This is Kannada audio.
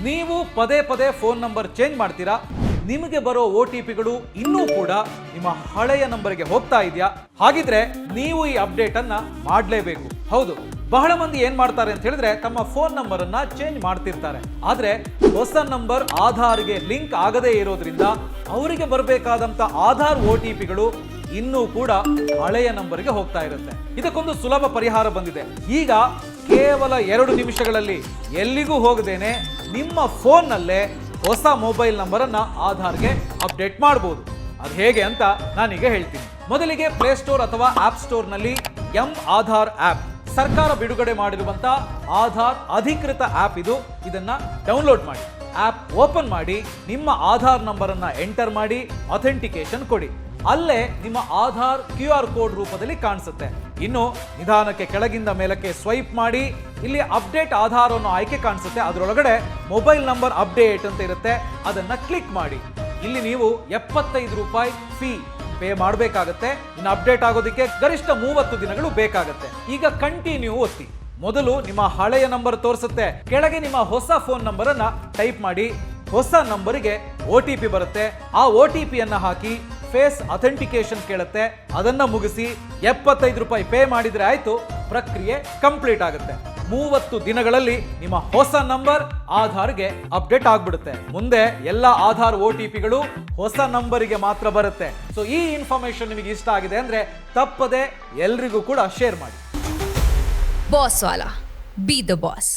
ನೀವು ಪದೇ ಪದೇ ಫೋನ್ ನಂಬರ್ ಚೇಂಜ್ ಮಾಡ್ತೀರಾ, ನಿಮಗೆ ಬರೋ OTPಗಳು ಇನ್ನೂ ಕೂಡ ನಿಮ್ಮ ಹಳೆಯ ನಂಬರ್ಗೆ ಹೋಗ್ತಾ ಇದೆಯಾ? ಹಾಗಿದ್ರೆ ನೀವು ಈ ಅಪ್ಡೇಟ್ ಅನ್ನ ಮಾಡಲೇಬೇಕು. ಹೌದು, ಬಹಳ ಮಂದಿ ಏನ್ ಮಾಡ್ತಾರೆ ಅಂತ ಹೇಳಿದ್ರೆ ತಮ್ಮ ಫೋನ್ ನಂಬರ್ ಅನ್ನ ಚೇಂಜ್ ಮಾಡ್ತಿರ್ತಾರೆ. ಆದ್ರೆ ಹೊಸ ನಂಬರ್ ಆಧಾರ್ಗೆ ಲಿಂಕ್ ಆಗದೇ ಇರೋದ್ರಿಂದ ಅವರಿಗೆ ಬರಬೇಕಾದಂತ ಆಧಾರ್ OTPಗಳು ಇನ್ನೂ ಕೂಡ ಹಳೆಯ ನಂಬರ್ಗೆ ಹೋಗ್ತಾ ಇರುತ್ತೆ. ಇದಕ್ಕೊಂದು ಸುಲಭ ಪರಿಹಾರ ಬಂದಿದೆ. ಈಗ ಕೇವಲ 2 ನಿಮಿಷಗಳಲ್ಲಿ ಎಲ್ಲಿಗೂ ಹೋಗದೇನೆ ನಿಮ್ಮ ಫೋನ್ನಲ್ಲೇ ಹೊಸ ಮೊಬೈಲ್ ನಂಬರ್ ಅನ್ನ ಆಧಾರ್ಗೆ ಅಪ್ಡೇಟ್ ಮಾಡಬಹುದು. ಅದು ಹೇಗೆ ಅಂತ ನಾನೀಗ ಹೇಳ್ತೀನಿ. ಮೊದಲಿಗೆ ಪ್ಲೇಸ್ಟೋರ್ ಅಥವಾ ಆಪ್ ಸ್ಟೋರ್ ನಲ್ಲಿ ಆಧಾರ್ ಆಪ್, ಸರ್ಕಾರ ಬಿಡುಗಡೆ ಮಾಡಿರುವಂತ ಆಧಾರ್ ಅಧಿಕೃತ ಆಪ್ ಇದು. ಇದನ್ನ ಡೌನ್ಲೋಡ್ ಮಾಡಿ, ಆಪ್ ಓಪನ್ ಮಾಡಿ, ನಿಮ್ಮ ಆಧಾರ್ ನಂಬರ್ ಅನ್ನ ಎಂಟರ್ ಮಾಡಿ, ಅಥೆಂಟಿಕೇಶನ್ ಕೊಡಿ. ಅಲ್ಲೇ ನಿಮ್ಮ ಆಧಾರ್ QR ಕೋಡ್ ರೂಪದಲ್ಲಿ ಕಾಣಿಸುತ್ತೆ. ಇನ್ನು ನಿಧಾನಕ್ಕೆ ಕೆಳಗಿಂದ ಮೇಲಕ್ಕೆ ಸ್ವೈಪ್ ಮಾಡಿ, ಇಲ್ಲಿ ಅಪ್ಡೇಟ್ ಆಧಾರ್ ಅನ್ನೋ ಆಯ್ಕೆ ಕಾಣಿಸುತ್ತೆ. ಅದರೊಳಗಡೆ ಮೊಬೈಲ್ ನಂಬರ್ ಅಪ್ಡೇಟ್ ಅಂತ ಇರುತ್ತೆ, ಅದನ್ನ ಕ್ಲಿಕ್ ಮಾಡಿ. ಇಲ್ಲಿ ನೀವು 75 ರೂಪಾಯಿ ಫೀ ಪೇ ಮಾಡಬೇಕಾಗತ್ತೆ. ಇನ್ನು ಅಪ್ಡೇಟ್ ಆಗೋದಕ್ಕೆ ಗರಿಷ್ಠ 30 ದಿನಗಳು ಬೇಕಾಗತ್ತೆ. ಈಗ ಕಂಟಿನ್ಯೂ ಒತ್ತಿ. ಮೊದಲು ನಿಮ್ಮ ಹಳೆಯ ನಂಬರ್ ತೋರಿಸುತ್ತೆ, ಕೆಳಗೆ ನಿಮ್ಮ ಹೊಸ ಫೋನ್ ನಂಬರ್ ಅನ್ನ ಟೈಪ್ ಮಾಡಿ. ಹೊಸ ನಂಬರಿಗೆ OTP ಬರುತ್ತೆ. ಆ OTP ಅನ್ನ ಹಾಕಿ ಫೇಸ್ ಅಥೆಂಟಿಕೇಶನ್ ಕೇಳುತ್ತೆ, ಅದನ್ನ ಮುಗಿಸಿ 75 ರೂಪಾಯಿ ಪೇ ಮಾಡಿದ್ರೆ ಆಯ್ತು, ಪ್ರಕ್ರಿಯೆ ಕಂಪ್ಲೀಟ್ ಆಗುತ್ತೆ. 30 ದಿನಗಳಲ್ಲಿ ನಿಮ್ಮ ಹೊಸ ನಂಬರ್ ಆಧಾರ್ಗೆ ಅಪ್ಡೇಟ್ ಆಗ್ಬಿಡುತ್ತೆ. ಮುಂದೆ ಎಲ್ಲ ಆಧಾರ್ OTPಗಳು ಹೊಸ ನಂಬರಿಗೆ ಮಾತ್ರ ಬರುತ್ತೆ. ಸೊ ಈ ಇನ್ಫಾರ್ಮೇಶನ್ ನಿಮಗೆ ಇಷ್ಟ ಆಗಿದೆ ಅಂದ್ರೆ ತಪ್ಪದೆ ಎಲ್ರಿಗೂ ಕೂಡ ಶೇರ್ ಮಾಡಿ. Boss Vala, B the boss.